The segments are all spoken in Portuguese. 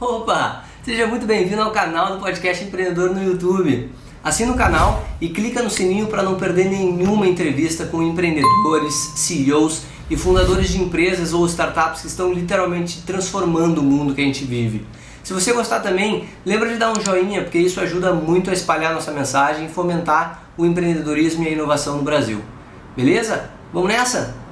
Opa! Seja muito bem-vindo ao canal do Podcast Empreendedor no YouTube. Assina o canal e clica no sininho para não perder nenhuma entrevista com empreendedores, CEOs e fundadores de empresas ou startups que estão literalmente transformando o mundo que a gente vive. Se você gostar também, lembra de dar um joinha, porque isso ajuda muito a espalhar nossa mensagem e fomentar o empreendedorismo e a inovação no Brasil. Beleza? Vamos nessa?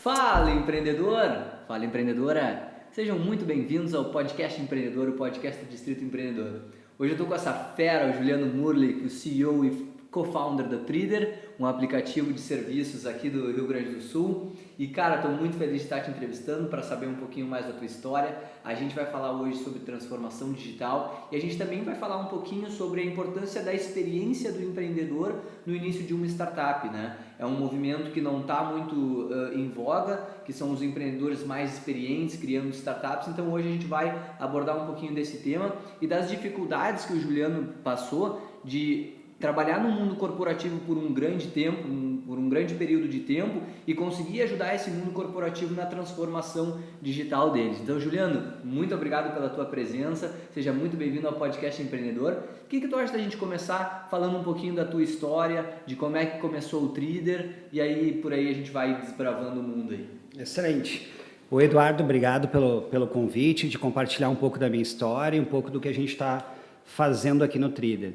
Fala empreendedor, fala empreendedora, sejam muito bem-vindos ao Podcast Empreendedor, o podcast do Distrito Empreendedor. Hoje eu estou com essa fera, o Juliano Murli, o CEO e co-founder da Trider, um aplicativo de serviços aqui do Rio Grande do Sul. E cara, estou muito feliz de estar te entrevistando para saber um pouquinho mais da tua história. A gente vai falar hoje sobre transformação digital e a gente também vai falar um pouquinho sobre a importância da experiência do empreendedor no início de uma startup, né? É um movimento que não está muito em voga, que são os empreendedores mais experientes criando startups. Então hoje a gente vai abordar um pouquinho desse tema e das dificuldades que o Juliano passou de trabalhar no mundo corporativo por um grande tempo, por um grande período de tempo e conseguir ajudar esse mundo corporativo na transformação digital deles. Então, Juliano, muito obrigado pela tua presença, seja muito bem-vindo ao Podcast Empreendedor. O que tu acha da gente começar falando um pouquinho da tua história, de como é que começou o Trider e aí por aí a gente vai desbravando o mundo aí. Excelente. O Eduardo, obrigado pelo convite, de compartilhar um pouco da minha história e um pouco do que a gente está fazendo aqui no Trider.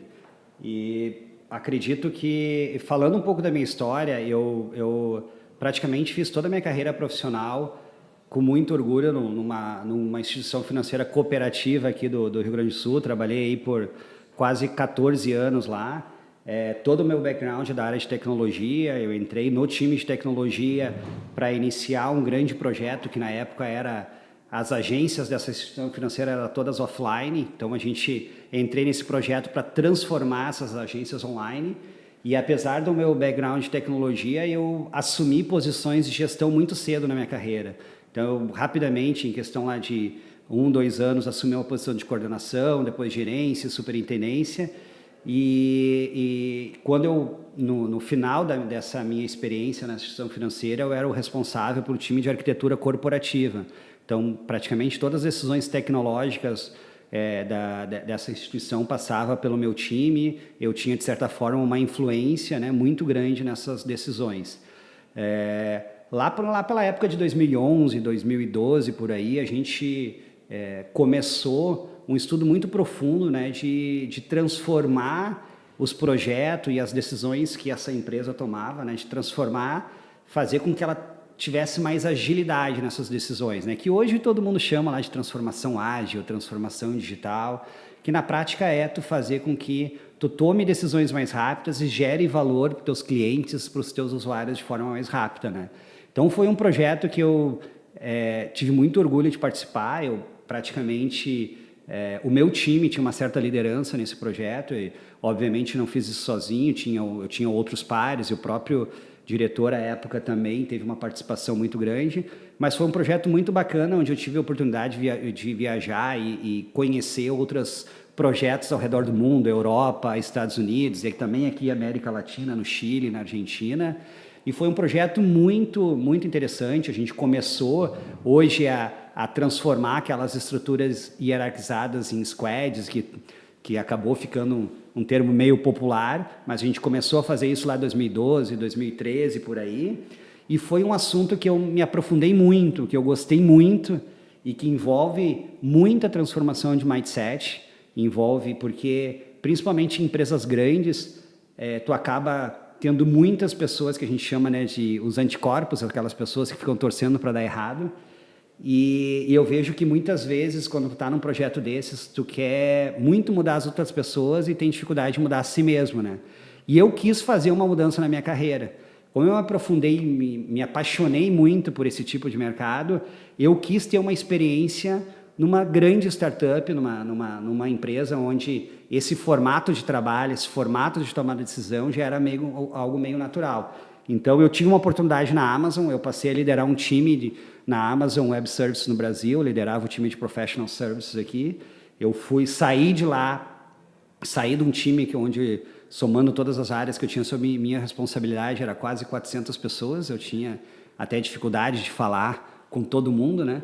E acredito que, falando um pouco da minha história, eu praticamente fiz toda a minha carreira profissional com muito orgulho numa instituição financeira cooperativa aqui do Rio Grande do Sul. Trabalhei aí por quase 14 anos lá. Todo o meu background é da área de tecnologia. Eu entrei no time de tecnologia para iniciar um grande projeto que na época era... As agências dessa instituição financeira eram todas offline, então entrei nesse projeto para transformar essas agências online e apesar do meu background de tecnologia, eu assumi posições de gestão muito cedo na minha carreira. Então, eu rapidamente, em questão lá de 2 anos, assumi uma posição de coordenação, depois gerência, superintendência e quando no final dessa minha experiência na instituição financeira, eu era o responsável pelo time de arquitetura corporativa. Então, praticamente todas as decisões tecnológicas dessa instituição passavam pelo meu time. Eu tinha, de certa forma, uma influência, né, muito grande nessas decisões. Lá pela época de 2011, 2012, por aí, a gente começou um estudo muito profundo, né, de transformar os projetos e as decisões que essa empresa tomava, né, de transformar, fazer com que ela tivesse mais agilidade nessas decisões, né? Que hoje todo mundo chama lá de transformação ágil, transformação digital, que na prática é tu fazer com que tu tome decisões mais rápidas e gere valor para os teus clientes, para os teus usuários de forma mais rápida, né? Então foi um projeto que eu tive muito orgulho de participar. Eu praticamente o meu time tinha uma certa liderança nesse projeto e obviamente não fiz isso sozinho, eu tinha outros pares e o próprio diretor à época também teve uma participação muito grande, mas foi um projeto muito bacana, onde eu tive a oportunidade de viajar e conhecer outros projetos ao redor do mundo, Europa, Estados Unidos, e também aqui América Latina, no Chile, na Argentina, e foi um projeto muito, muito interessante. A gente começou hoje a transformar aquelas estruturas hierarquizadas em squads, que acabou ficando um termo meio popular, mas a gente começou a fazer isso lá em 2012, 2013, por aí, e foi um assunto que eu me aprofundei muito, que eu gostei muito e que envolve muita transformação de mindset, porque, principalmente em empresas grandes, tu acaba tendo muitas pessoas que a gente chama, né, de os anticorpos, aquelas pessoas que ficam torcendo para dar errado. E eu vejo que muitas vezes, quando tu está num projeto desses, tu quer muito mudar as outras pessoas e tem dificuldade de mudar a si mesmo, né? E eu quis fazer uma mudança na minha carreira. Como eu me aprofundei, me apaixonei muito por esse tipo de mercado, eu quis ter uma experiência numa grande startup, numa empresa onde esse formato de trabalho, esse formato de tomada de decisão já era algo meio natural. Então, eu tive uma oportunidade na Amazon, eu passei a liderar um time na Amazon Web Services no Brasil, eu liderava o time de Professional Services aqui. Eu saí de lá saí de um time onde, somando todas as áreas que eu tinha sob minha responsabilidade, era quase 400 pessoas. Eu tinha até dificuldade de falar com todo mundo, né?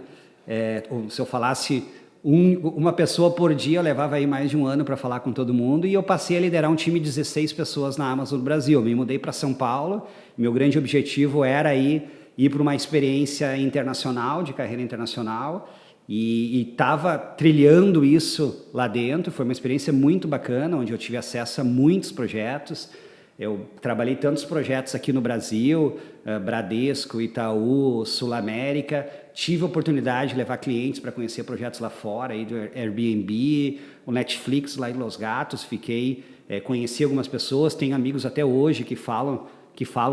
Se eu falasse uma pessoa por dia, eu levava aí mais de um ano para falar com todo mundo, e eu passei a liderar um time de 16 pessoas na Amazon do Brasil. Eu me mudei para São Paulo, meu grande objetivo era ir para uma experiência internacional, de carreira internacional, e estava trilhando isso lá dentro. Foi uma experiência muito bacana, onde eu tive acesso a muitos projetos. Eu trabalhei tantos projetos aqui no Brasil, Bradesco, Itaú, Sul América. Tive a oportunidade de levar clientes para conhecer projetos lá fora, aí do Airbnb, o Netflix lá em Los Gatos. Conheci algumas pessoas, tenho amigos até hoje que falam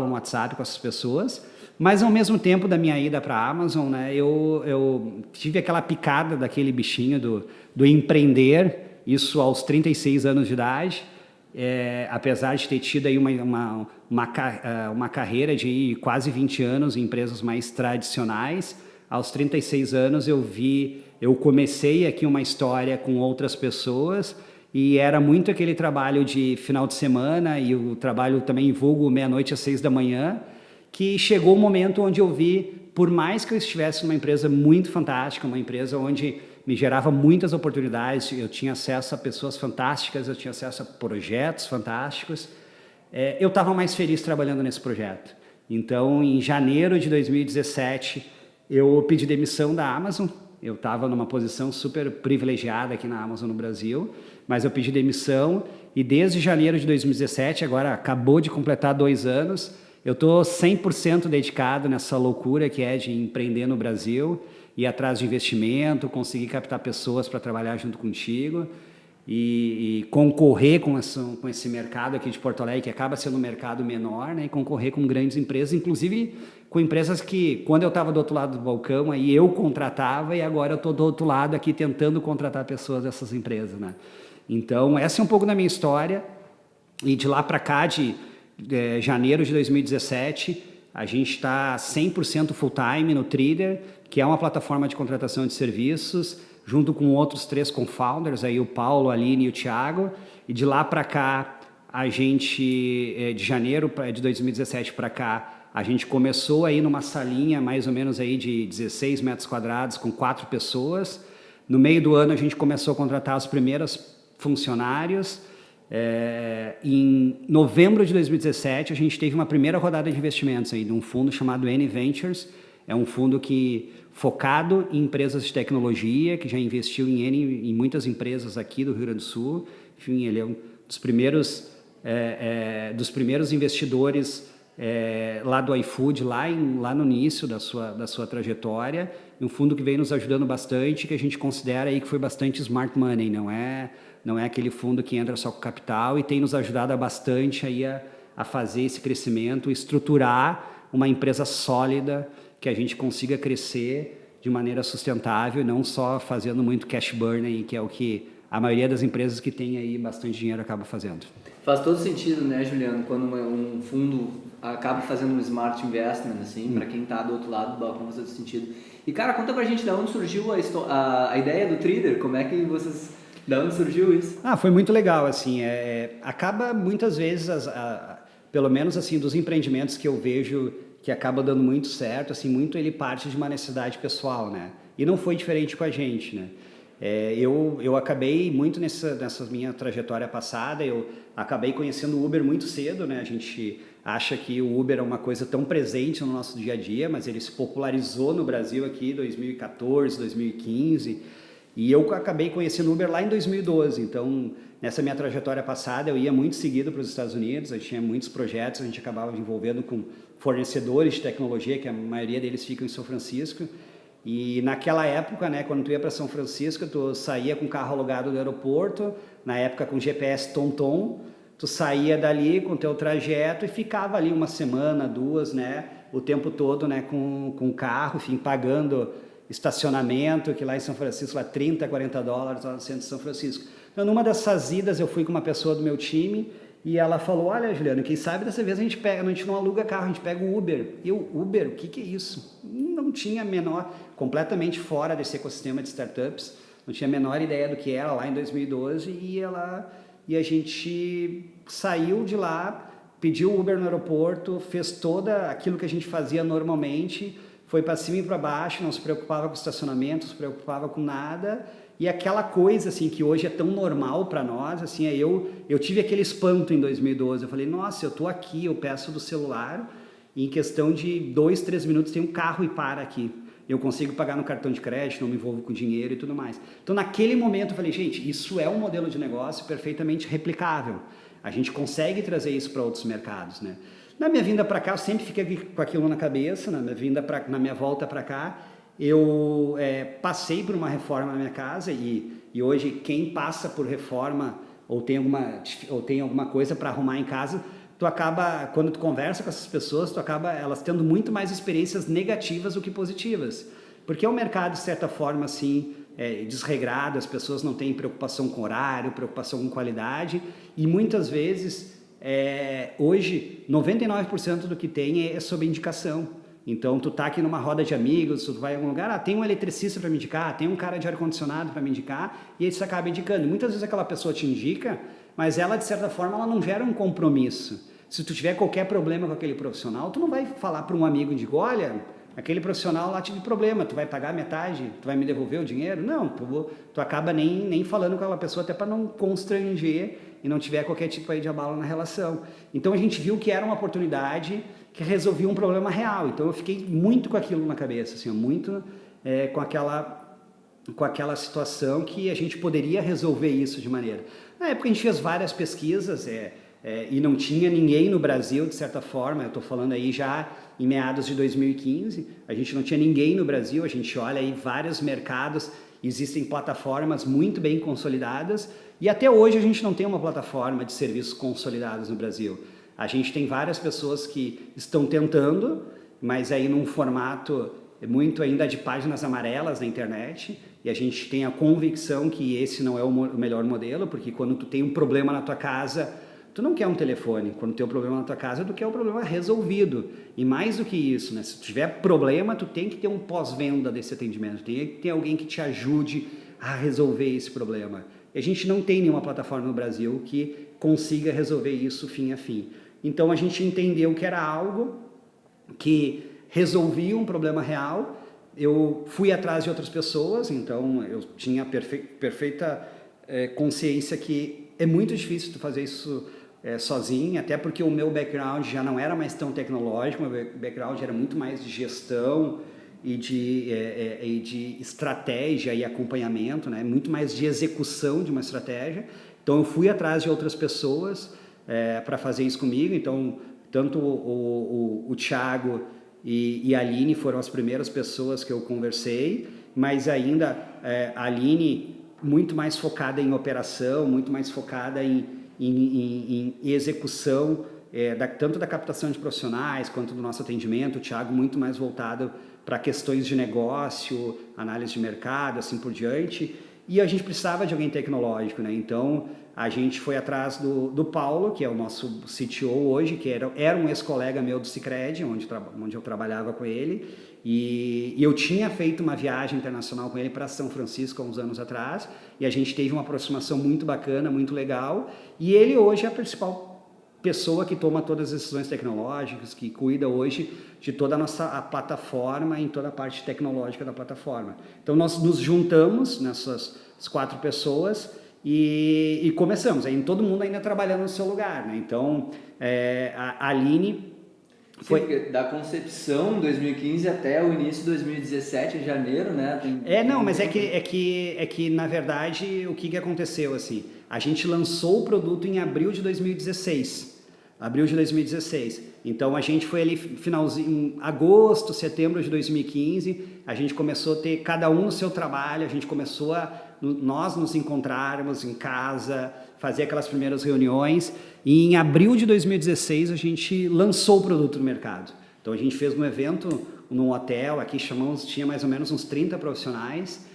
no WhatsApp com essas pessoas. Mas, ao mesmo tempo da minha ida para a Amazon, né, eu tive aquela picada daquele bichinho do empreender, isso aos 36 anos de idade. Apesar de ter tido aí uma carreira de quase 20 anos em empresas mais tradicionais, aos 36 anos eu comecei aqui uma história com outras pessoas, e era muito aquele trabalho de final de semana, e o trabalho também vulgo meia-noite às 6 da manhã, que chegou o momento onde eu vi, por mais que eu estivesse numa empresa muito fantástica, uma empresa onde me gerava muitas oportunidades, eu tinha acesso a pessoas fantásticas, eu tinha acesso a projetos fantásticos, eu estava mais feliz trabalhando nesse projeto. Então, em janeiro de 2017, eu pedi demissão da Amazon. Eu estava numa posição super privilegiada aqui na Amazon no Brasil, mas eu pedi demissão, e desde janeiro de 2017, agora acabou de completar 2 anos, eu estou 100% dedicado nessa loucura que é de empreender no Brasil, ir atrás de investimento, conseguir captar pessoas para trabalhar junto contigo e concorrer com esse mercado aqui de Porto Alegre, que acaba sendo um mercado menor, né? E concorrer com grandes empresas, inclusive com empresas que, quando eu estava do outro lado do balcão, aí eu contratava, e agora eu estou do outro lado aqui tentando contratar pessoas dessas empresas, né? Então, essa é um pouco da minha história. E de lá para cá, de janeiro de 2017, a gente está 100% full-time no Treeder, que é uma plataforma de contratação de serviços, junto com outros 3 co-founders, aí o Paulo, a Aline e o Thiago. E de lá para cá, a gente, de janeiro de 2017 para cá, a gente começou aí numa salinha mais ou menos aí de 16 metros quadrados, com 4 pessoas. No meio do ano, a gente começou a contratar os primeiros funcionários. Em novembro de 2017, a gente teve uma primeira rodada de investimentos aí de um fundo chamado N Ventures. É um fundo focado em empresas de tecnologia, que já investiu em muitas empresas aqui do Rio Grande do Sul. Enfim, ele é um dos primeiros investidores lá do iFood, lá no início da sua trajetória. Um fundo que vem nos ajudando bastante, que a gente considera aí que foi bastante smart money, não é aquele fundo que entra só com capital, e tem nos ajudado bastante aí a fazer esse crescimento, estruturar uma empresa sólida, que a gente consiga crescer de maneira sustentável, e não só fazendo muito cash burn aí, que é o que a maioria das empresas que tem aí bastante dinheiro acaba fazendo. Faz todo sentido, né, Juliano, quando um fundo acaba fazendo um smart investment, assim, para quem está do outro lado do balcão, faz todo sentido. E, cara, conta pra gente de onde surgiu a ideia do Treeder, como é que vocês... De onde surgiu isso? Foi muito legal, assim, acaba muitas vezes, pelo menos assim, dos empreendimentos que eu vejo que acaba dando muito certo, assim, muito ele parte de uma necessidade pessoal, né? E não foi diferente com a gente, né? Eu acabei muito nessa minha trajetória passada, eu acabei conhecendo o Uber muito cedo, né? A gente acha que o Uber é uma coisa tão presente no nosso dia a dia, mas ele se popularizou no Brasil aqui em 2014, 2015, e eu acabei conhecendo o Uber lá em 2012. Então, nessa minha trajetória passada, eu ia muito seguido para os Estados Unidos, a gente tinha muitos projetos, a gente acabava envolvendo com fornecedores de tecnologia, que a maioria deles ficam em São Francisco. E naquela época, né, quando tu ia para São Francisco, tu saía com o carro alugado do aeroporto, na época com GPS TomTom, tu saía dali com o teu trajeto e ficava ali uma semana, 2, né, o tempo todo, né, com o carro, enfim, pagando estacionamento, que lá em São Francisco, lá $30, $40 lá no centro de São Francisco. Então, numa dessas idas, eu fui com uma pessoa do meu time e ela falou, olha, Juliano, quem sabe dessa vez a gente não aluga carro, a gente pega o Uber. E eu, Uber, o que é isso? Não tinha a menor, completamente fora desse ecossistema de startups, não tinha a menor ideia do que era lá em 2012, e e a gente saiu de lá, pediu Uber no aeroporto, fez toda aquilo que a gente fazia normalmente, foi para cima e para baixo, não se preocupava com estacionamento, não se preocupava com nada. E aquela coisa assim que hoje é tão normal para nós, assim, eu tive aquele espanto em 2012. Eu falei, nossa, eu tô aqui, eu peço do celular, e em questão de 2, 3 minutos tem um carro e para aqui. Eu consigo pagar no cartão de crédito, não me envolvo com dinheiro e tudo mais. Então, naquele momento, eu falei, gente, isso é um modelo de negócio perfeitamente replicável. A gente consegue trazer isso para outros mercados, né? Na minha vinda para cá, eu sempre fiquei com aquilo na cabeça. Na minha volta para cá, eu passei por uma reforma na minha casa e hoje quem passa por reforma ou tem alguma coisa para arrumar em casa, tu acaba, quando tu conversa com essas pessoas, tu acaba elas tendo muito mais experiências negativas do que positivas. Porque é um mercado, de certa forma, assim, desregrado, as pessoas não têm preocupação com horário, preocupação com qualidade, e muitas vezes, hoje, 99% do que tem é sob indicação. Então, tu tá aqui numa roda de amigos, tu vai em algum lugar, tem um eletricista para me indicar, tem um cara de ar-condicionado para me indicar, e aí você acaba indicando. Muitas vezes aquela pessoa te indica, mas ela, de certa forma, ela não gera um compromisso. Se tu tiver qualquer problema com aquele profissional, tu não vai falar para um amigo e dizer, olha, aquele profissional lá tive problema, tu vai pagar metade, tu vai me devolver o dinheiro? Não, tu acaba nem falando com aquela pessoa até para não constranger e não tiver qualquer tipo aí de abalo na relação. Então a gente viu que era uma oportunidade que resolvia um problema real. Então eu fiquei muito com aquilo na cabeça, assim, muito com aquela situação que a gente poderia resolver isso de maneira. Na época a gente fez várias pesquisas e não tinha ninguém no Brasil, de certa forma, eu estou falando aí já em meados de 2015, a gente não tinha ninguém no Brasil, a gente olha aí vários mercados, existem plataformas muito bem consolidadas e até hoje a gente não tem uma plataforma de serviços consolidados no Brasil. A gente tem várias pessoas que estão tentando, mas aí num formato muito ainda de páginas amarelas na internet, e a gente tem a convicção que esse não é o melhor modelo, porque quando tu tem um problema na tua casa, tu não quer um telefone. Quando tem um problema na tua casa, tu quer o problema resolvido. E mais do que isso, né? Se tu tiver problema, tu tem que ter um pós-venda desse atendimento, tem que ter alguém que te ajude a resolver esse problema. E a gente não tem nenhuma plataforma no Brasil que consiga resolver isso fim a fim. Então a gente entendeu que era algo que resolvia um problema real. Eu fui atrás de outras pessoas, então eu tinha perfeita consciência que é muito difícil tu fazer isso sozinho, até porque o meu background já não era mais tão tecnológico, meu background era muito mais de gestão e de estratégia e acompanhamento, né? Muito mais de execução de uma estratégia. Então eu fui atrás de outras pessoas para fazer isso comigo. Então tanto o Thiago e a Aline foram as primeiras pessoas que eu conversei, mas ainda a Aline muito mais focada em operação, muito mais focada em execução, tanto da captação de profissionais quanto do nosso atendimento. O Thiago muito mais voltado para questões de negócio, análise de mercado, assim por diante. E a gente precisava de alguém tecnológico, né? Então a gente foi atrás do Paulo, que é o nosso CTO hoje, que era um ex-colega meu do Sicredi, onde eu trabalhava com ele, e eu tinha feito uma viagem internacional com ele para São Francisco há uns anos atrás, e a gente teve uma aproximação muito bacana, muito legal, e ele hoje é a principal pessoa que toma todas as decisões tecnológicas, que cuida hoje de toda a plataforma, em toda a parte tecnológica da plataforma. Então nós nos juntamos nessas 4 pessoas e começamos, aí todo mundo ainda trabalhando no seu lugar, né? Então a Aline foi da concepção em 2015 até o início de 2017, em janeiro, né? Mas é que na verdade o que aconteceu assim? A gente lançou o produto em abril de 2016. Então a gente foi ali finalzinho, agosto, setembro de 2015, a gente começou a ter cada um no seu trabalho, a gente começou nós nos encontrarmos em casa, fazer aquelas primeiras reuniões, e em abril de 2016 a gente lançou o produto no mercado. Então a gente fez um evento num hotel, aqui tinha mais ou menos uns 30 profissionais,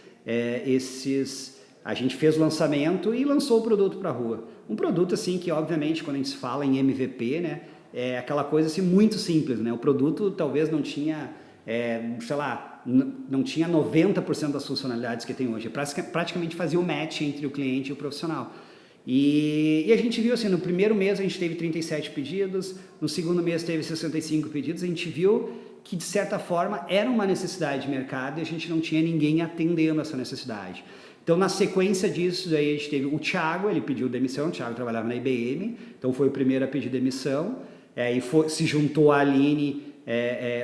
a gente fez o lançamento e lançou o produto para a rua. Um produto assim que, obviamente, quando a gente fala em MVP, né, é aquela coisa assim muito simples, né? O produto talvez não tinha, não tinha 90% das funcionalidades que tem hoje. Praticamente fazia o match entre o cliente e o profissional. E a gente viu assim, no primeiro mês a gente teve 37 pedidos, no segundo mês teve 65 pedidos, a gente viu que de certa forma era uma necessidade de mercado e a gente não tinha ninguém atendendo essa necessidade. Então, na sequência disso, daí a gente teve o Thiago, ele pediu demissão, o Thiago trabalhava na IBM, então foi o primeiro a pedir demissão, e se juntou a Aline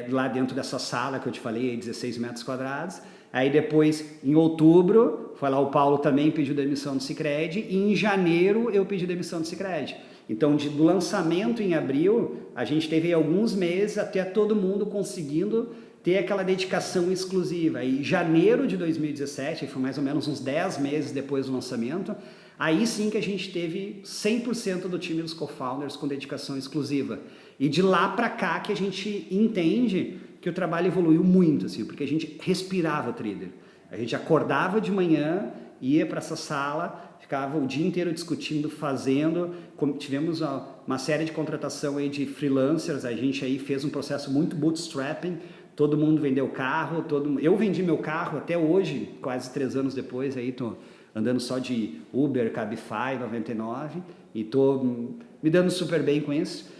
lá dentro dessa sala que eu te falei, 16 metros quadrados. Aí depois, em outubro, foi lá o Paulo também pediu demissão do Sicredi, e em janeiro eu pedi demissão do Sicredi. Então, do lançamento em abril, a gente teve alguns meses até todo mundo conseguindo ter aquela dedicação exclusiva. E janeiro de 2017, foi mais ou menos uns 10 meses depois do lançamento, aí sim que a gente teve 100% do time dos co-founders com dedicação exclusiva. E de lá para cá que a gente entende que o trabalho evoluiu muito, assim, porque a gente respirava Trader. A gente acordava de manhã, ia para essa sala, ficava o dia inteiro discutindo, fazendo. Tivemos uma série de contratação aí de freelancers, a gente aí fez um processo muito bootstrapping, todo mundo vendeu carro, eu vendi meu carro até hoje, quase 3 anos depois, aí tô andando só de Uber, Cabify, 99, e tô me dando super bem com isso.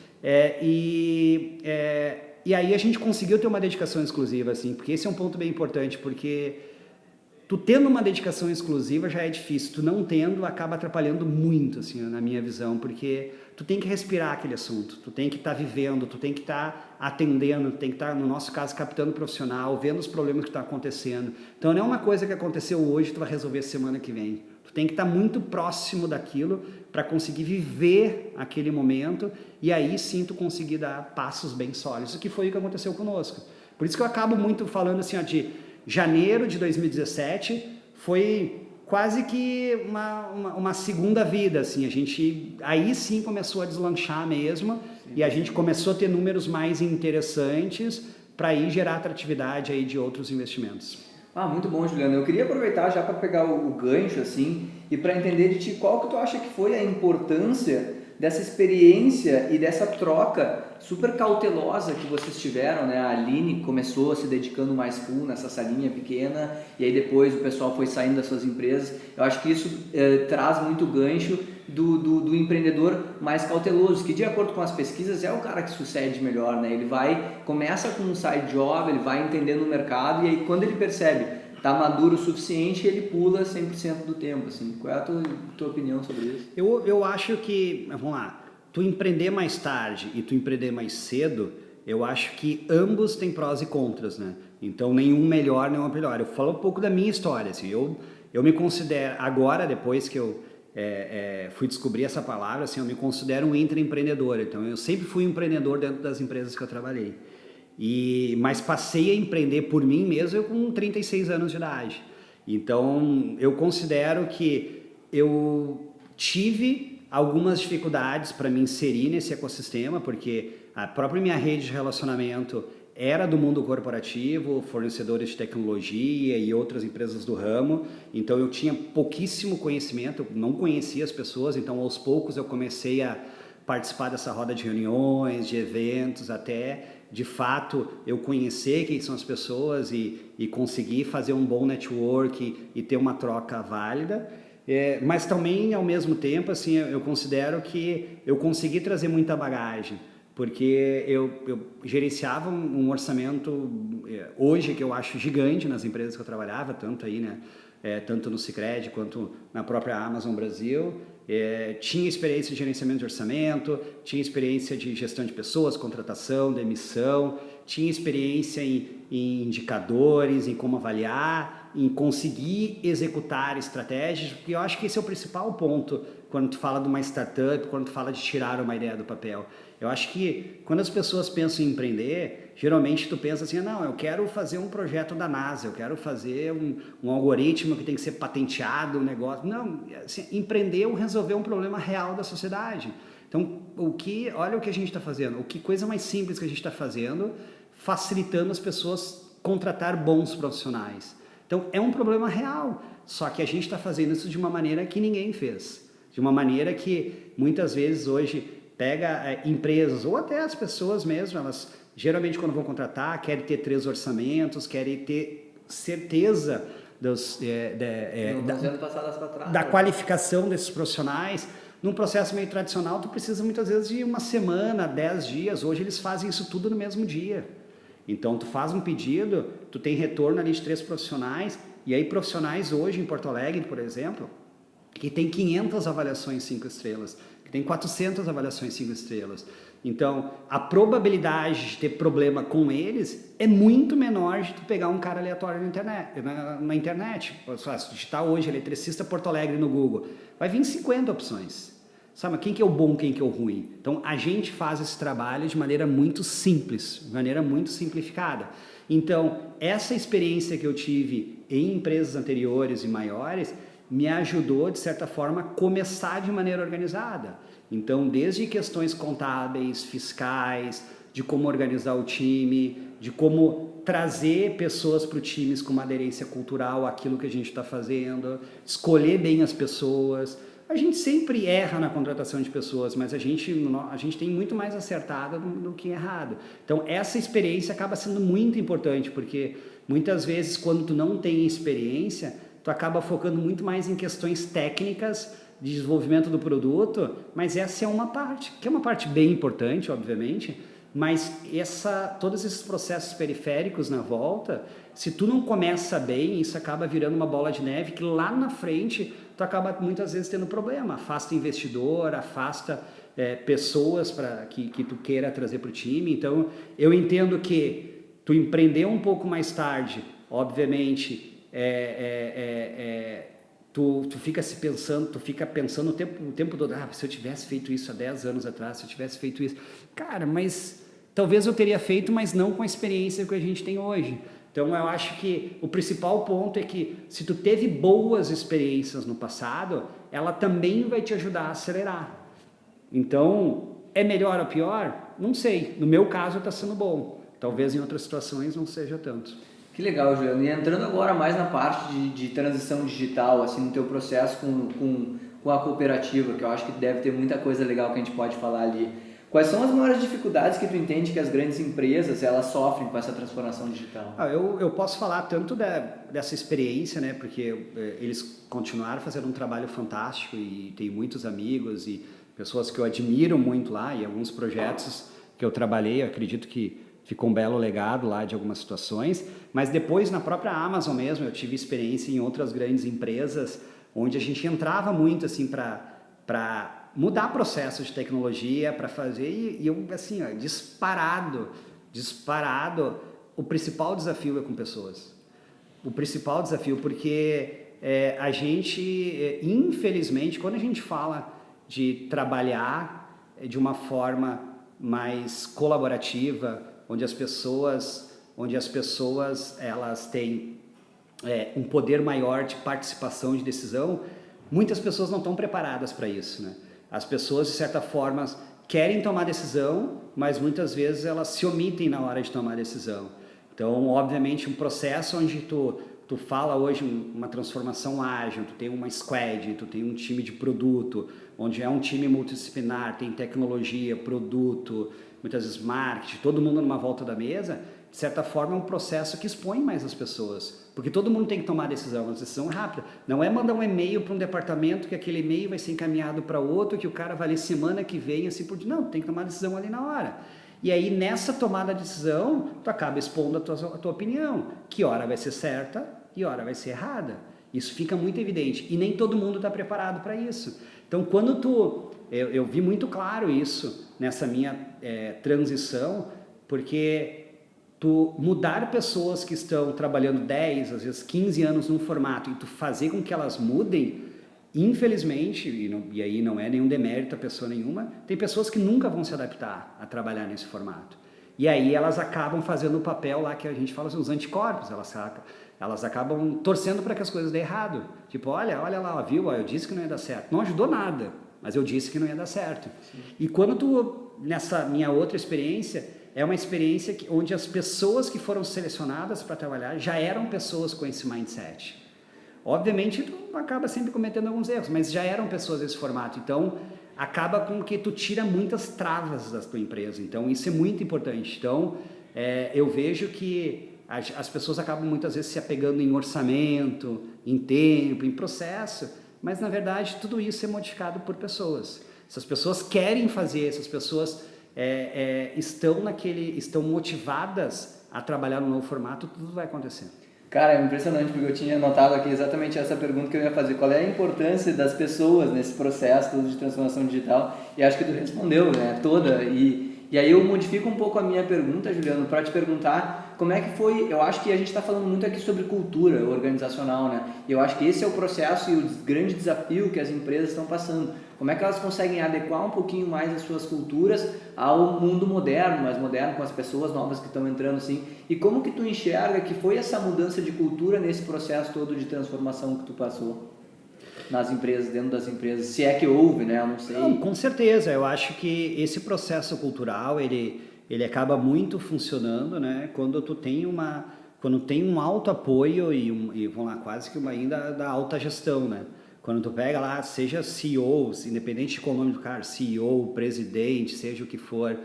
E aí a gente conseguiu ter uma dedicação exclusiva, assim, porque esse é um ponto bem importante, porque tu tendo uma dedicação exclusiva já é difícil, tu não tendo acaba atrapalhando muito, assim, na minha visão, porque tu tem que respirar aquele assunto, tu tem que estar vivendo, tu tem que estar atendendo, tu tem que estar, no nosso caso, captando profissional, vendo os problemas que estão acontecendo. Então não é uma coisa que aconteceu hoje, tu vai resolver semana que vem. Tu tem que estar muito próximo daquilo para conseguir viver aquele momento e aí sim tu conseguir dar passos bem sólidos, que foi o que aconteceu conosco. Por isso que eu acabo muito falando assim, ó, de janeiro de 2017 foi quase que uma segunda vida, assim, a gente aí sim começou a deslanchar mesmo, e a gente começou a ter números mais interessantes para aí gerar atratividade aí de outros investimentos. Muito bom, Juliano. Eu queria aproveitar já para pegar o gancho assim e para entender de ti qual que tu acha que foi a importância dessa experiência e dessa troca super cautelosa que vocês tiveram, né? A Aline começou se dedicando mais full nessa salinha pequena e aí depois o pessoal foi saindo das suas empresas. Eu acho que isso traz muito gancho do empreendedor mais cauteloso, que de acordo com as pesquisas é o cara que sucede melhor, né? Ele começa com um side job, ele vai entendendo o mercado e aí quando ele percebe tá maduro o suficiente, ele pula 100% do tempo, assim. Qual é a tua opinião sobre isso? Eu acho que, vamos lá, tu empreender mais tarde e tu empreender mais cedo, eu acho que ambos têm prós e contras, né? Então, nenhum melhor, nenhum pior. Eu falo um pouco da minha história, assim. Eu me considero, agora, depois que eu fui descobrir essa palavra, assim, eu me considero um intraempreendedor. Então, eu sempre fui um empreendedor dentro das empresas que eu trabalhei. Mas passei a empreender por mim mesmo com 36 anos de idade. Então, eu considero que eu tive algumas dificuldades para me inserir nesse ecossistema, porque a própria minha rede de relacionamento era do mundo corporativo, fornecedores de tecnologia e outras empresas do ramo. Então, eu tinha pouquíssimo conhecimento, eu não conhecia as pessoas, então aos poucos eu comecei a participar dessa roda de reuniões, de eventos, até de fato eu conhecer quem são as pessoas e conseguir fazer um bom network e ter uma troca válida. Mas também, ao mesmo tempo, assim, eu considero que eu consegui trazer muita bagagem, porque eu gerenciava um orçamento, hoje, que eu acho gigante nas empresas que eu trabalhava, tanto aí, né? Tanto no Sicredi quanto na própria Amazon Brasil. Tinha experiência de gerenciamento de orçamento, tinha experiência de gestão de pessoas, contratação, demissão, tinha experiência em indicadores, em como avaliar, em conseguir executar estratégias, porque eu acho que esse é o principal ponto quando tu fala de uma startup, quando tu fala de tirar uma ideia do papel. Eu acho que quando as pessoas pensam em empreender, geralmente tu pensa assim, não, eu quero fazer um projeto da NASA, eu quero fazer um algoritmo que tem que ser patenteado, um negócio. Não, assim, empreender ou resolver um problema real da sociedade. Então, olha o que a gente está fazendo, que coisa mais simples que a gente está fazendo, facilitando as pessoas contratar bons profissionais. Então, é um problema real, só que a gente está fazendo isso de uma maneira que ninguém fez. De uma maneira que, muitas vezes, hoje, pega empresas, ou até as pessoas mesmo, elas, geralmente, quando vão contratar, querem ter 3 orçamentos, querem ter certeza da qualificação desses profissionais. Num processo meio tradicional, tu precisa muitas vezes de uma semana, 10 dias. Hoje eles fazem isso tudo no mesmo dia. Então, tu faz um pedido, tu tem retorno ali de 3 profissionais, e aí profissionais hoje em Porto Alegre, por exemplo, que tem 500 avaliações 5 estrelas, que tem 400 avaliações 5 estrelas. Então, a probabilidade de ter problema com eles é muito menor de tu pegar um cara aleatório na internet. Se digitar hoje eletricista Porto Alegre no Google, vai vir 50 opções. Sabe, quem que é o bom, quem que é o ruim? Então, a gente faz esse trabalho de maneira muito simples, de maneira muito simplificada. Então, essa experiência que eu tive em empresas anteriores e maiores me ajudou, de certa forma, a começar de maneira organizada. Então, desde questões contábeis, fiscais, de como organizar o time, de como trazer pessoas para o time com uma aderência cultural àquilo que a gente está fazendo, escolher bem as pessoas. A gente sempre erra na contratação de pessoas, mas a gente tem muito mais acertado do que errado. Então, essa experiência acaba sendo muito importante, porque muitas vezes, quando tu não tem experiência, tu acaba focando muito mais em questões técnicas de desenvolvimento do produto, mas essa é uma parte, que é uma parte bem importante, obviamente, mas todos esses processos periféricos na volta, se tu não começa bem, isso acaba virando uma bola de neve que lá na frente tu acaba muitas vezes tendo problema, afasta investidor, afasta pessoas que tu queira trazer para o time. Então, eu entendo que tu empreender um pouco mais tarde, obviamente, tu fica pensando o tempo todo, se eu tivesse feito isso há 10 anos atrás, se eu tivesse feito isso, cara, mas talvez eu teria feito, mas não com a experiência que a gente tem hoje. Então, eu acho que o principal ponto é que se tu teve boas experiências no passado, ela também vai te ajudar a acelerar. Então, é melhor ou pior? Não sei. No meu caso, está sendo bom. Talvez em outras situações não seja tanto. Que legal, Juliano. E entrando agora mais na parte de transição digital, assim, no teu processo com a cooperativa, que eu acho que deve ter muita coisa legal que a gente pode falar ali. Quais são as maiores dificuldades que tu entende que as grandes empresas elas sofrem com essa transformação digital? Eu posso falar tanto dessa experiência, né? Porque eles continuaram fazendo um trabalho fantástico e tem muitos amigos e pessoas que eu admiro muito lá e alguns projetos que eu trabalhei, eu acredito que ficou um belo legado lá de algumas situações, mas depois na própria Amazon mesmo eu tive experiência em outras grandes empresas onde a gente entrava muito assim para mudar processo de tecnologia, para fazer e eu assim, disparado, o principal desafio é com pessoas. O principal desafio, porque a gente, infelizmente, quando a gente fala de trabalhar de uma forma mais colaborativa, onde as pessoas elas têm um poder maior de participação de decisão, muitas pessoas não estão preparadas para isso, né? As pessoas, de certa forma, querem tomar decisão, mas muitas vezes elas se omitem na hora de tomar decisão. Então, obviamente, um processo onde tu fala hoje uma transformação ágil, tu tem uma squad, tu tem um time de produto, onde é um time multidisciplinar, tem tecnologia, produto, muitas vezes marketing, todo mundo numa volta da mesa, de certa forma é um processo que expõe mais as pessoas, porque todo mundo tem que tomar decisão, uma decisão rápida. Não é mandar um e-mail para um departamento que aquele e-mail vai ser encaminhado para outro, que o cara vai ler semana que vem, assim por diante. Não, tem que tomar decisão ali na hora. E aí nessa tomada de decisão, tu acaba expondo a tua opinião, que hora vai ser certa e hora vai ser errada. Isso fica muito evidente e nem todo mundo está preparado para isso. Então quando eu vi muito claro isso nessa minha transição, porque tu mudar pessoas que estão trabalhando 10, às vezes 15 anos num formato e tu fazer com que elas mudem, infelizmente, e aí não é nenhum demérito a pessoa nenhuma, tem pessoas que nunca vão se adaptar a trabalhar nesse formato. E aí elas acabam fazendo o papel lá que a gente fala, os anticorpos, elas acabam torcendo para que as coisas dêem errado. Tipo, olha lá, viu? Eu disse que não ia dar certo. Não ajudou nada, mas eu disse que não ia dar certo. Sim. E quando nessa minha outra experiência, é uma experiência onde as pessoas que foram selecionadas para trabalhar já eram pessoas com esse mindset. Obviamente, tu acaba sempre cometendo alguns erros, mas já eram pessoas desse formato. Então, acaba com que tu tira muitas travas da tua empresa. Então, isso é muito importante. Então, eu vejo que as pessoas acabam muitas vezes se apegando em orçamento, em tempo, em processo, mas na verdade tudo isso é modificado por pessoas. Se as pessoas querem fazer, se as pessoas estão motivadas a trabalhar no novo formato, tudo vai acontecer. Cara, é impressionante, porque eu tinha notado aqui exatamente essa pergunta que eu ia fazer. Qual é a importância das pessoas nesse processo todo de transformação digital? E acho que tu respondeu, né? Toda. E aí eu modifico um pouco a minha pergunta, Juliano, para te perguntar como é que foi. Eu acho que a gente está falando muito aqui sobre cultura organizacional, né? E eu acho que esse é o processo e o grande desafio que as empresas estão passando. Como é que elas conseguem adequar um pouquinho mais as suas culturas ao mundo moderno, mais moderno, com as pessoas novas que estão entrando, assim. E como que tu enxerga que foi essa mudança de cultura nesse processo todo de transformação que tu passou nas empresas, dentro das empresas? Se é que houve, né? Eu não sei. Não, com certeza. Eu acho que esse processo cultural, ele acaba muito funcionando, né? Quando tem um alto apoio e vamos lá, quase que ainda da alta gestão, né? Quando tu pega lá, seja CEO, independente de qual nome do cara, CEO, presidente, seja o que for,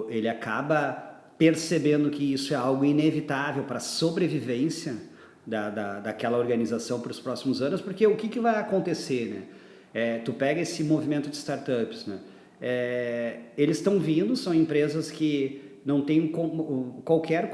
ele acaba percebendo que isso é algo inevitável para a sobrevivência daquela organização para os próximos anos, porque o que vai acontecer, né? Tu pega esse movimento de startups, né? Eles estão vindo, são empresas que não têm qualquer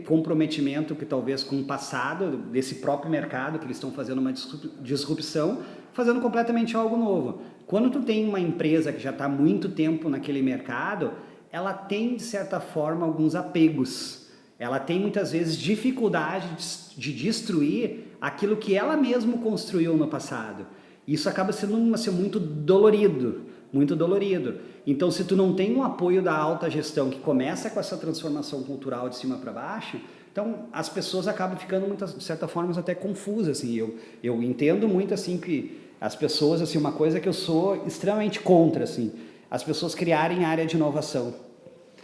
comprometimento que talvez com o passado desse próprio mercado, que eles estão fazendo uma disrupção, fazendo completamente algo novo. Quando tu tem uma empresa que já está há muito tempo naquele mercado, ela tem, de certa forma, alguns apegos. Ela tem, muitas vezes, dificuldade de destruir aquilo que ela mesma construiu no passado. Isso acaba sendo muito dolorido, muito dolorido. Então, se tu não tem um apoio da alta gestão que começa com essa transformação cultural de cima para baixo, então as pessoas acabam ficando, de certa forma, até confusas. Assim. Eu entendo muito assim, que as pessoas, assim, uma coisa que eu sou extremamente contra, assim, as pessoas criarem área de inovação.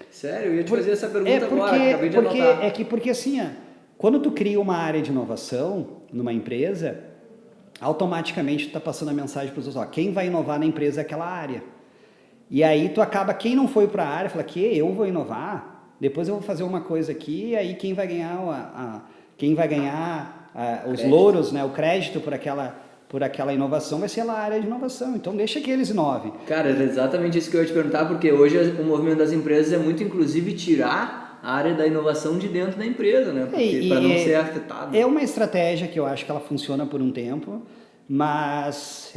Sério? Eu ia te fazer essa pergunta agora, acabei de anotar. Porque assim, quando tu cria uma área de inovação numa empresa, automaticamente tu está passando a mensagem para os outros, quem vai inovar na empresa é aquela área. E aí tu acaba, quem não foi para a área, fala que eu vou inovar, depois eu vou fazer uma coisa aqui, e aí quem vai ganhar os louros, né, o crédito por aquela inovação vai ser a área de inovação. Então deixa que eles inovem. Cara, é exatamente isso que eu ia te perguntar, porque hoje o movimento das empresas é muito, inclusive, tirar a área da inovação de dentro da empresa, né? Para não ser afetado. É uma estratégia que eu acho que ela funciona por um tempo, mas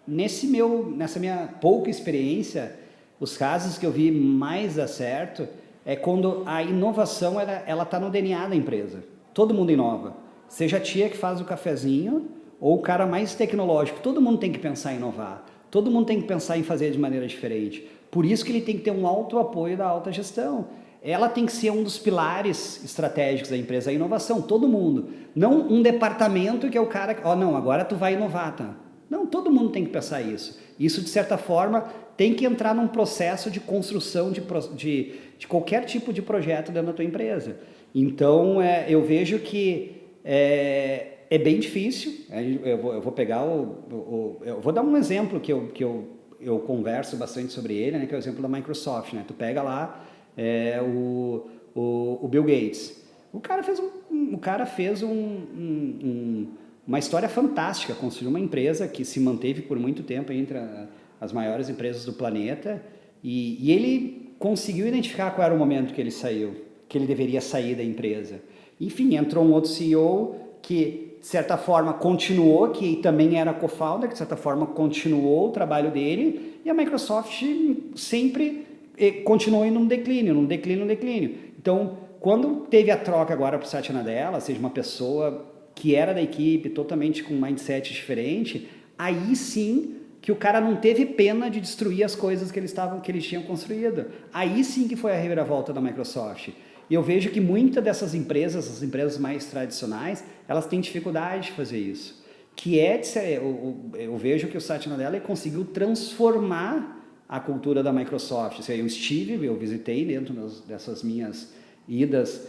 nessa minha pouca experiência, os casos que eu vi mais dar certo é quando a inovação ela está no DNA da empresa. Todo mundo inova. Seja a tia que faz o cafezinho ou o cara mais tecnológico. Todo mundo tem que pensar em inovar. Todo mundo tem que pensar em fazer de maneira diferente. Por isso que ele tem que ter um alto apoio da alta gestão. Ela tem que ser um dos pilares estratégicos da empresa, a inovação, todo mundo. Não um departamento que é o cara que, não, agora tu vai inovar, tá? Não, todo mundo tem que pensar isso. Isso, de certa forma, tem que entrar num processo de construção de qualquer tipo de projeto dentro da tua empresa. Então, eu vejo que é bem difícil. Eu vou pegar eu vou dar um exemplo que eu converso bastante sobre ele, né, que é o exemplo da Microsoft. Né? Tu pega lá o Bill Gates. O cara fez uma história fantástica, construiu uma empresa que se manteve por muito tempo entre as maiores empresas do planeta e ele conseguiu identificar qual era o momento que ele saiu, que ele deveria sair da empresa. Enfim, entrou um outro CEO que, de certa forma, continuou, que também era co-founder, que de certa forma continuou o trabalho dele, e a Microsoft sempre continuou em um declínio. Então, quando teve a troca agora para o Satya Nadella, seja uma pessoa que era da equipe, totalmente com um mindset diferente, aí sim que o cara não teve pena de destruir as coisas que eles tinham construído. Aí sim que foi a reviravolta da Microsoft. E eu vejo que muitas dessas empresas, as empresas mais tradicionais, elas têm dificuldade de fazer isso. Eu vejo que o Satya Nadella conseguiu transformar a cultura da Microsoft. Eu visitei dentro dessas minhas idas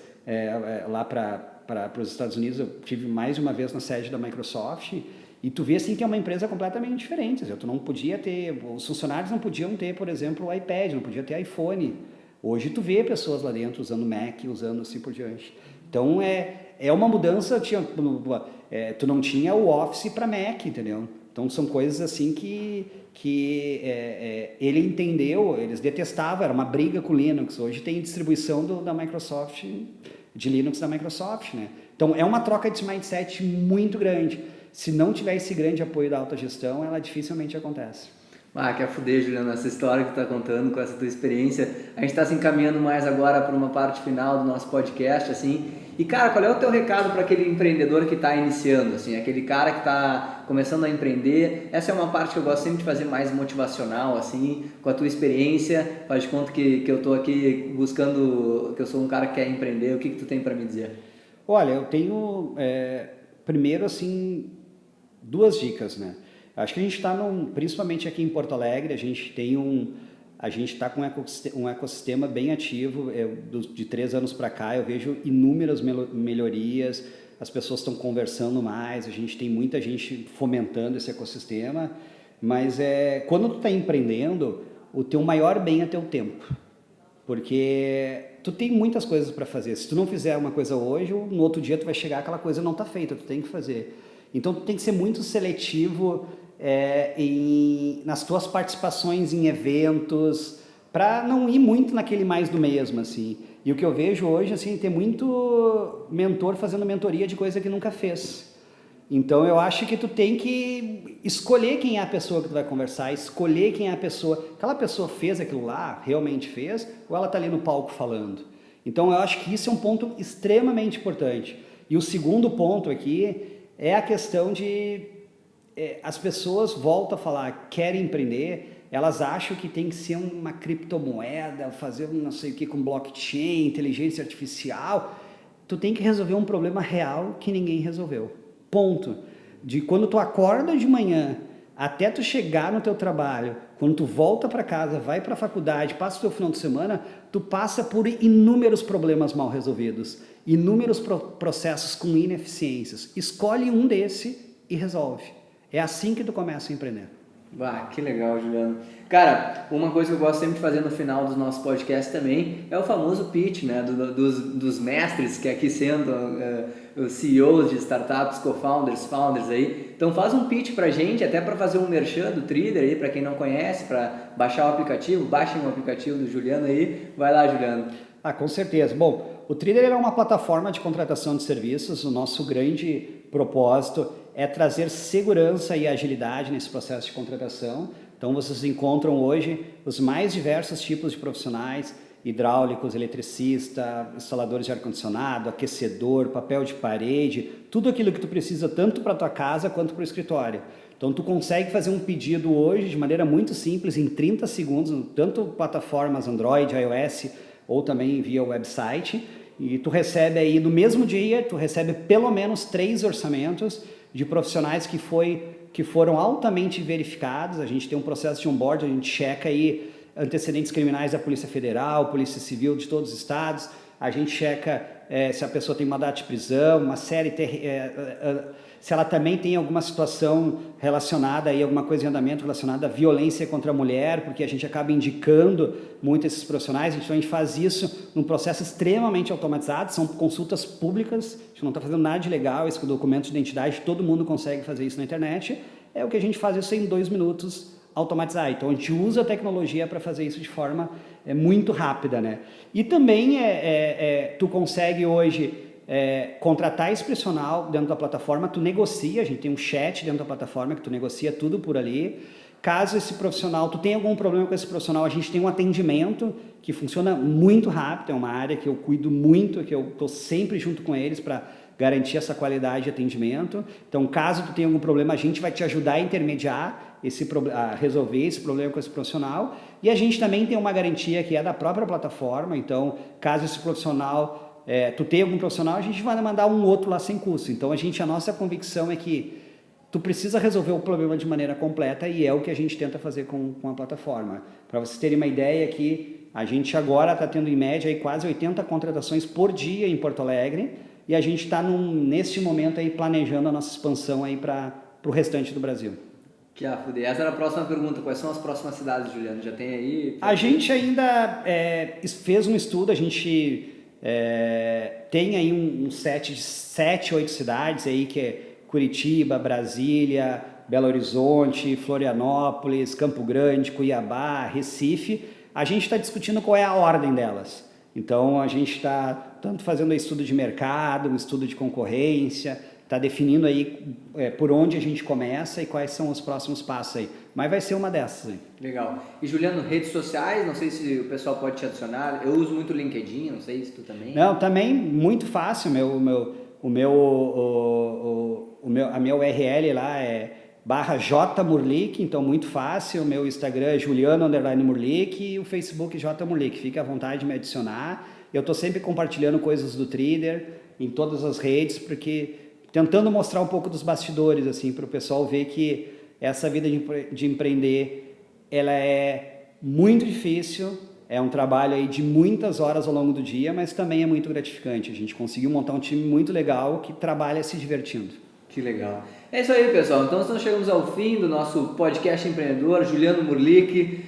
lá para os Estados Unidos, eu tive mais de uma vez na sede da Microsoft, e tu vê assim que é uma empresa completamente diferente. Tu não podia ter, os funcionários não podiam ter, por exemplo, o iPad, não podia ter iPhone Hoje tu vê pessoas lá dentro usando Mac, usando assim por diante. Então é uma mudança, tu não tinha o Office para Mac, entendeu? Então são coisas assim que ele entendeu, eles detestavam, era uma briga com o Linux. Hoje tem distribuição da Microsoft, de Linux da Microsoft, né? Então é uma troca de mindset muito grande. Se não tiver esse grande apoio da alta gestão, ela dificilmente acontece. Quer fuder, Juliano, essa história que tu tá contando, com essa tua experiência. A gente tá se encaminhando mais agora para uma parte final do nosso podcast, assim. E, cara, qual é o teu recado para aquele empreendedor que está iniciando, assim, aquele cara que está começando a empreender? Essa é uma parte que eu gosto sempre de fazer mais motivacional, assim, com a tua experiência. Faz de conta que eu estou aqui buscando, que eu sou um cara que quer empreender. O que tu tem para me dizer? Olha, eu tenho, primeiro, assim, 2 dicas, né? Acho que a gente está, principalmente aqui em Porto Alegre, a gente está com um ecossistema bem ativo. De 3 anos para cá, eu vejo inúmeras melhorias, as pessoas estão conversando mais, a gente tem muita gente fomentando esse ecossistema, mas quando tu está empreendendo, o teu maior bem é teu tempo, porque tu tem muitas coisas para fazer. Se tu não fizer uma coisa hoje, no outro dia tu vai chegar, aquela coisa não está feita, tu tem que fazer. Então tu tem que ser muito seletivo nas tuas participações em eventos, para não ir muito naquele mais do mesmo, assim. E o que eu vejo hoje, assim, tem muito mentor fazendo mentoria de coisa que nunca fez. Então eu acho que tu tem que escolher quem é a pessoa que tu vai conversar, escolher quem é a pessoa. Aquela pessoa fez aquilo lá, realmente fez, ou ela está ali no palco falando. Então eu acho que isso é um ponto extremamente importante. E o segundo ponto aqui é a questão de as pessoas, voltam a falar, querem empreender, elas acham que tem que ser uma criptomoeda, fazer um não sei o que com blockchain, inteligência artificial. Tu tem que resolver um problema real que ninguém resolveu. Ponto. De quando tu acorda de manhã até tu chegar no teu trabalho, quando tu volta para casa, vai para a faculdade, passa o teu final de semana, tu passa por inúmeros problemas mal resolvidos, inúmeros processos com ineficiências. Escolhe um desse e resolve. É assim que tu começa a empreender. Que legal, Juliano. Cara, uma coisa que eu gosto sempre de fazer no final dos nossos podcasts também é o famoso pitch, né, dos mestres que aqui sentam, os CEOs de startups, co-founders, founders aí. Então faz um pitch pra gente, até para fazer um merchan do Trider aí, para quem não conhece, para baixar o aplicativo, baixem o aplicativo do Juliano aí. Vai lá, Juliano. Com certeza. Bom, o Trider é uma plataforma de contratação de serviços. O nosso grande propósito é trazer segurança e agilidade nesse processo de contratação. Então vocês encontram hoje os mais diversos tipos de profissionais: hidráulicos, eletricista, instaladores de ar-condicionado, aquecedor, papel de parede, tudo aquilo que tu precisa tanto para tua casa quanto para o escritório. Então tu consegue fazer um pedido hoje de maneira muito simples, em 30 segundos, tanto plataformas Android, iOS ou também via website, e tu recebe aí no mesmo dia, tu recebe pelo menos 3 orçamentos de profissionais que foram altamente verificados. A gente tem um processo de onboard, a gente checa aí antecedentes criminais da Polícia Federal, Polícia Civil de todos os estados, a gente checa se a pessoa tem mandato de prisão, uma série, se ela também tem alguma situação relacionada aí, alguma coisa em andamento relacionada à violência contra a mulher, porque a gente acaba indicando muito esses profissionais. Então a gente faz isso num processo extremamente automatizado, são consultas públicas, a gente não está fazendo nada de legal, esse documento de identidade, todo mundo consegue fazer isso na internet. É o que a gente faz isso em 2 minutos, automatizar. Então a gente usa a tecnologia para fazer isso de forma muito rápida, né? E também tu consegue hoje contratar esse profissional dentro da plataforma, tu negocia, a gente tem um chat dentro da plataforma que tu negocia tudo por ali. Caso esse profissional, tu tenha algum problema com esse profissional, a gente tem um atendimento que funciona muito rápido, é uma área que eu cuido muito, que eu estou sempre junto com eles para garantir essa qualidade de atendimento. Então, caso tu tenha algum problema, a gente vai te ajudar a intermediar a resolver esse problema com esse profissional. E a gente também tem uma garantia que é da própria plataforma. Então, caso esse profissional, tu tenha algum profissional, a gente vai mandar um outro lá sem custo. Então, a nossa convicção é que tu precisa resolver o problema de maneira completa, e é o que a gente tenta fazer com a plataforma. Para vocês terem uma ideia aqui, a gente agora está tendo em média aí quase 80 contratações por dia em Porto Alegre, e a gente está neste momento aí planejando a nossa expansão aí para o restante do Brasil. Que a fuder. Essa era a próxima pergunta. Quais são as próximas cidades, Juliano? Já tem aí? A gente ainda fez um estudo, a gente tem aí um set de 7, 8 cidades aí, que é Curitiba, Brasília, Belo Horizonte, Florianópolis, Campo Grande, Cuiabá, Recife. A gente está discutindo qual é a ordem delas. Então, a gente está tanto fazendo um estudo de mercado, um estudo de concorrência, está definindo aí por onde a gente começa e quais são os próximos passos aí. Mas vai ser uma dessas aí. Legal. E Juliano, redes sociais, não sei se o pessoal pode te adicionar. Eu uso muito o LinkedIn, não sei se tu também. Não, também muito fácil. A minha URL lá é /jmurlik, então muito fácil. O meu Instagram é Juliano_Murlik e o Facebook Jmurlik. Fique à vontade de me adicionar. Eu estou sempre compartilhando coisas do Trader em todas as redes, porque tentando mostrar um pouco dos bastidores, assim, para o pessoal ver que essa vida de empreender, ela é muito difícil, é um trabalho aí de muitas horas ao longo do dia, mas também é muito gratificante. A gente conseguiu montar um time muito legal que trabalha se divertindo. Que legal. É isso aí, pessoal. Então, nós chegamos ao fim do nosso podcast empreendedor, Juliano Murlik.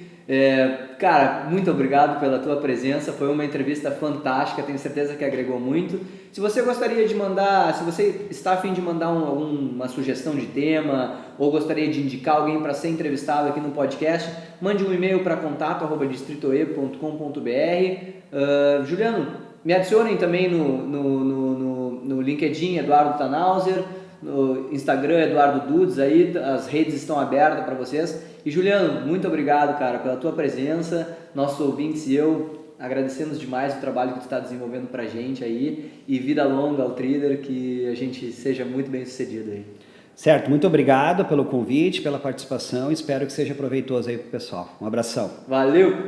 Cara, muito obrigado pela tua presença, foi uma entrevista fantástica, tenho certeza que agregou muito. Se você gostaria de mandar, se você está a fim de mandar uma sugestão de tema ou gostaria de indicar alguém para ser entrevistado aqui no podcast, mande um e-mail para contato@distritoe.com.br. Juliano, me adicionem também no LinkedIn, Eduardo Tannhauser, no Instagram, Eduardo Dudes, aí as redes estão abertas para vocês. E Juliano, muito obrigado, cara, pela tua presença. Nossos ouvintes e eu agradecemos demais o trabalho que tu está desenvolvendo pra gente aí. E vida longa ao Trader, que a gente seja muito bem sucedido aí. Certo, muito obrigado pelo convite, pela participação. Espero que seja proveitoso aí pro pessoal. Um abração. Valeu!